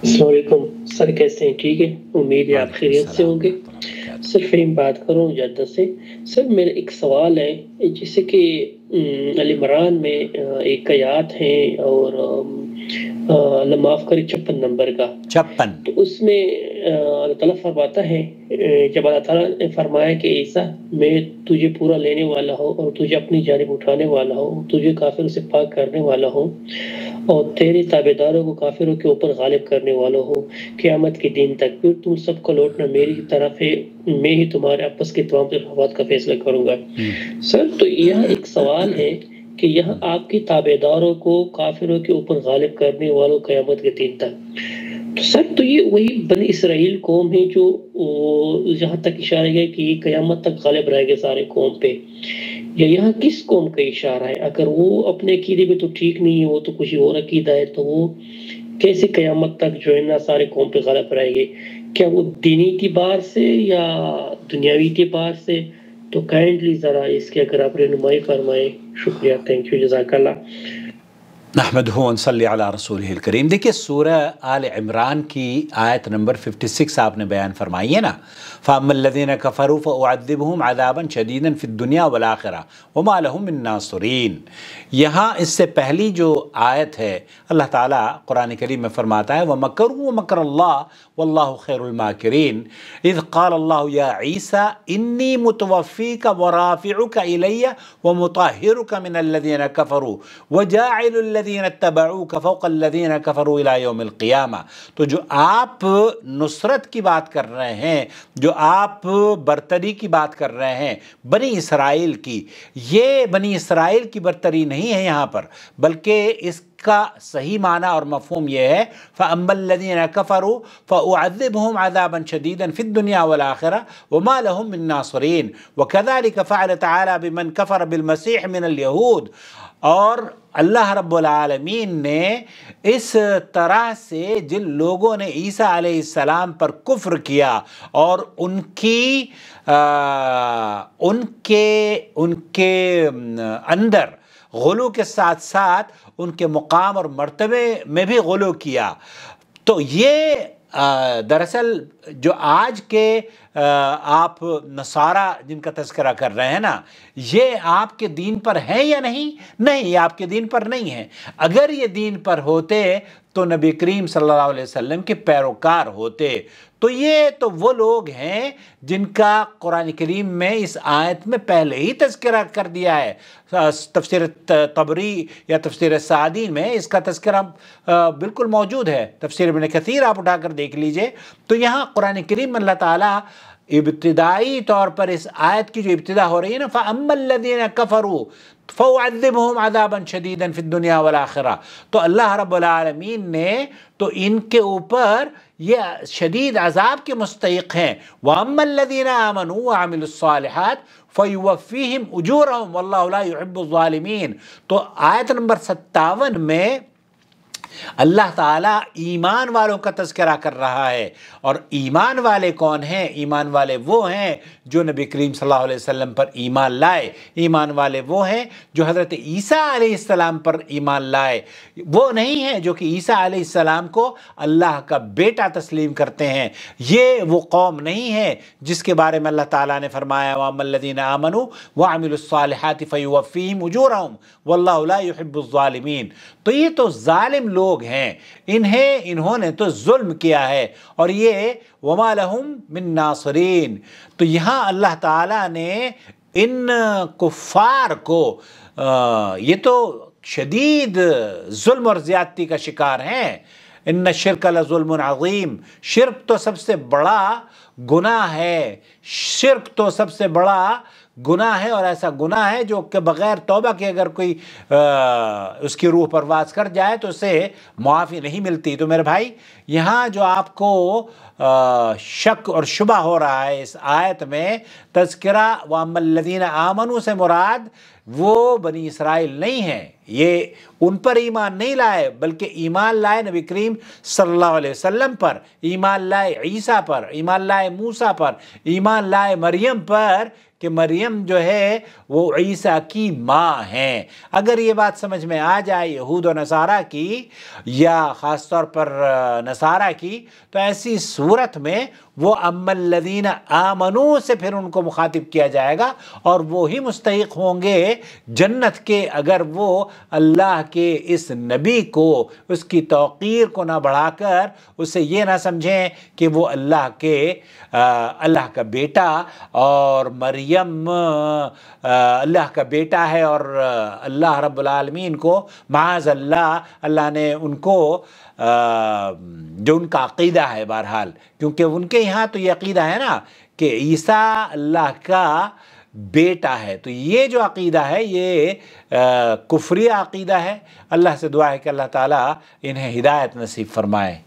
السلام علیکم سر، کیسے ہیں؟ ٹھیک ہے، امید ہے آپ خیریت سے ہوں گے۔ سر فہیم بات کروں جدہ سے۔ سر میرا ایک سوال ہے، جیسے کہ علی عمران میں ایک آیات ہے، اور اللہ معاف کرے 56 نمبر کا، 56 تو اس میں اللہ تعالیٰ فرماتا ہے، جب اللہ تعالیٰ نے فرمایا کہ عیسیٰ میں تجھے پورا لینے والا ہوں اور تجھے اپنی جانب اٹھانے والا ہوں، تجھے کافروں سے پاک کرنے والا ہوں اور تیرے تابع داروں کو کافروں کے اوپر غالب کرنے والا ہوں قیامت کے دن تک، پھر تم سب کو لوٹنا میری طرف ہے، میں ہی تمہارے آپس کے تمام تفاوت کا فیصلہ کروں گا۔ سر تو یہاں ایک سوال ہے کہ یہاں آپ کی تابع داروں کو کافروں کے اوپر غالب کرنے والوں قیامت کے دن تک، تو سر تو یہ وہی بنی اسرائیل قوم ہے جو جہاں تک اشارہ ہے کہ یہ قیامت تک غالب رہے گے سارے قوم پہ، یا یہاں کس قوم کا اشارہ ہے؟ اگر وہ اپنے عقیدے میں تو ٹھیک نہیں ہے، وہ تو کچھ اور عقیدہ ہے، تو وہ کیسے قیامت تک جو ہے نا سارے قوم پہ غالب رہے گے؟ کیا وہ دینی اعتبار سے یا دنیاوی اعتبار سے؟ تو کائنڈلی ذرا اس کے اگر آپ رہنمائی فرمائیں، شکریہ، تھینک یو، جزاک اللہ۔ نحمدہ ونصلی علی رسولہ الکریم۔ دیکھیے سورہ آل عمران کی آیت نمبر 56 آپ نے بیان فرمائی ہے نا، فَأَمَّا الَّذِينَ كَفَرُوا فَأُعَذِّبُهُمْ عَذَابًا شَدِيدًا فِي الدُّنْيَا وَالْآخِرَةِ وَمَا لَهُم مِّن نَاصِرِينَ۔ یہاں اس سے پہلی جو آیت ہے، اللہ تعالیٰ قرآن کریم میں فرماتا ہے وَمَكَرُوا وَمَكَرَ اللَّهُ وَاللَّهُ خَيْرُ الْمَاكِرِينَ إِذْ قَالَ اللَّهُ يَا عِيسَى إِنِّي مُتَوَفِّيكَ وَرَافِعُكَ إِلَيَّ وَمُطَهِّرُكَ مِنَ الَّذِينَ كَفَرُوا وَجَاعِلُ الَّذِينَ اتَّبَعُوكَ فَوْقَ الَّذِينَ كَفَرُوا إِلَى يَوْمِ الْقِيَامَةِ۔ تو جو آپ نصرت کی بات کر رہے ہیں، جو آپ برتری کی بات کر رہے ہیں بنی اسرائیل کی، یہ بنی اسرائیل کی برتری نہیں ہے یہاں پر، بلکہ اس کا صحیح معنی اور مفہوم یہ ہے فَأَمَّا الَّذِينَ كَفَرُوا فَأُعَذِّبُهُمْ عَذَابًا شَدِيدًا فِي الدُّنْيَا وَالْآخِرَةِ وَمَا لَهُم مِّن نَاصِرِينَ وَكَذَلِكَ فَعَلَ تَعَالَى بِمَنْ كَفَرَ بِالْمَسِيحِ مِنَ الْيَهُودِ۔ اور اللہ رب العالمین نے اس طرح سے جن لوگوں نے عیسیٰ علیہ السلام پر کفر کیا اور ان کے اندر غلو کے ساتھ ساتھ ان کے مقام اور مرتبے میں بھی غلو کیا، تو یہ دراصل جو آج کے آپ نصارہ جن کا تذکرہ کر رہے ہیں نا، یہ آپ کے دین پر ہیں یا نہیں؟ نہیں، یہ آپ کے دین پر نہیں ہیں۔ اگر یہ دین پر ہوتے تو نبی کریم صلی اللہ علیہ وسلم کے پیروکار ہوتے۔ تو یہ تو وہ لوگ ہیں جن کا قرآن کریم میں اس آیت میں پہلے ہی تذکرہ کر دیا ہے۔ تفسیر طبری یا تفسیر سعدی میں اس کا تذکرہ بالکل موجود ہے، تفسیر ابن کثیر آپ اٹھا کر دیکھ لیجئے۔ تو یہاں قرآن کریم میں اللہ تعالیٰ ابتدائی طور پر اس آیت کی جو ابتدا ہو رہی ہے نا، فَأَمَّا الَّذِينَ كَفَرُوا فَأُعَذِّبُهُمْ عَذَابًا شَدِيدًا فِي الدُّنْيَا وَالْآخِرَةِ، تو اللہ رب العالمین نے تو ان کے اوپر یہ شدید عذاب کے مستحق ہیں۔ وَأَمَّا الَّذِينَ آمَنُوا وَعَمِلُوا الصَّالِحَاتِ فَيُوَفِّيهِمْ أُجُورَهُمْ وَاللَّهُ لَا يُحِبُّ الظَّالِمِينَ۔ تو آیت نمبر 57 میں اللہ تعالیٰ ایمان والوں کا تذکرہ کر رہا ہے، اور ایمان والے کون ہیں؟ ایمان والے وہ ہیں جو نبی کریم صلی اللہ علیہ وسلم پر ایمان لائے، ایمان والے وہ ہیں جو حضرت عیسیٰ علیہ السلام پر ایمان لائے، وہ نہیں ہیں جو کہ عیسیٰ علیہ السلام کو اللہ کا بیٹا تسلیم کرتے ہیں۔ یہ وہ قوم نہیں ہے جس کے بارے میں اللہ تعالیٰ نے فرمایا وَأَمَّا الَّذِينَ آمَنُوا وَعَمِلُوا الصَّالِحَاتِ فَيُوَفِّيهِمْ أُجُورَهُمْ وَاللَّهُ لَا يُحِبُّ الظَّالِمِينَ۔ تو یہ تو ظالم لوگ ہیں، انہوں نے تو ظلم کیا ہے، اور یہ وَمَا لَهُم مِّن نَاصِرِينَ۔ تو یہاں اللہ تعالیٰ نے ان کفار کو یہ تو شدید ظلم اور زیادتی کا شکار ہیں۔ ان الشرک لظلم عظیم، شرک تو سب سے بڑا گناہ ہے، شرک تو سب سے بڑا گناہ ہے، اور ایسا گناہ ہے جو کہ بغیر توبہ کے اگر کوئی اس کی روح پرواز کر جائے تو اسے معافی نہیں ملتی۔ تو میرے بھائی، یہاں جو آپ کو شک اور شبہ ہو رہا ہے اس آیت میں، تذکرہ وَأَمَّا الَّذِينَ آمَنُوا سے مراد وہ بنی اسرائیل نہیں ہیں، یہ ان پر ایمان نہیں لائے، بلکہ ایمان لائے نبی کریم صلی اللہ علیہ وسلم پر، ایمان لائے عیسیٰ پر، ایمان لائے موسیٰ پر، ایمان لائے مریم پر، کہ مریم جو ہے وہ عیسیٰ کی ماں ہیں۔ اگر یہ بات سمجھ میں آ جائے یہود و نصارہ کی یا خاص طور پر نصارہ کی، تو ایسی صورت میں وہ اما الذین آمنوا سے پھر ان کو مخاطب کیا جائے گا، اور وہی مستحق ہوں گے جنت کے اگر وہ اللہ کے اس نبی کو، اس کی توقیر کو نہ بڑھا کر اسے یہ نہ سمجھیں کہ وہ اللہ کا بیٹا اور مریم اللہ کا بیٹا ہے، اور اللہ رب العالمین کو معاذ اللہ نے ان کو جو ان کا عقیدہ ہے، بہرحال کیونکہ ان کے یہاں تو یہ عقیدہ ہے نا کہ عیسیٰ اللہ کا بیٹا ہے، تو یہ جو عقیدہ ہے یہ کفری عقیدہ ہے۔ اللہ سے دعا ہے کہ اللہ تعالیٰ انہیں ہدایت نصیب فرمائے۔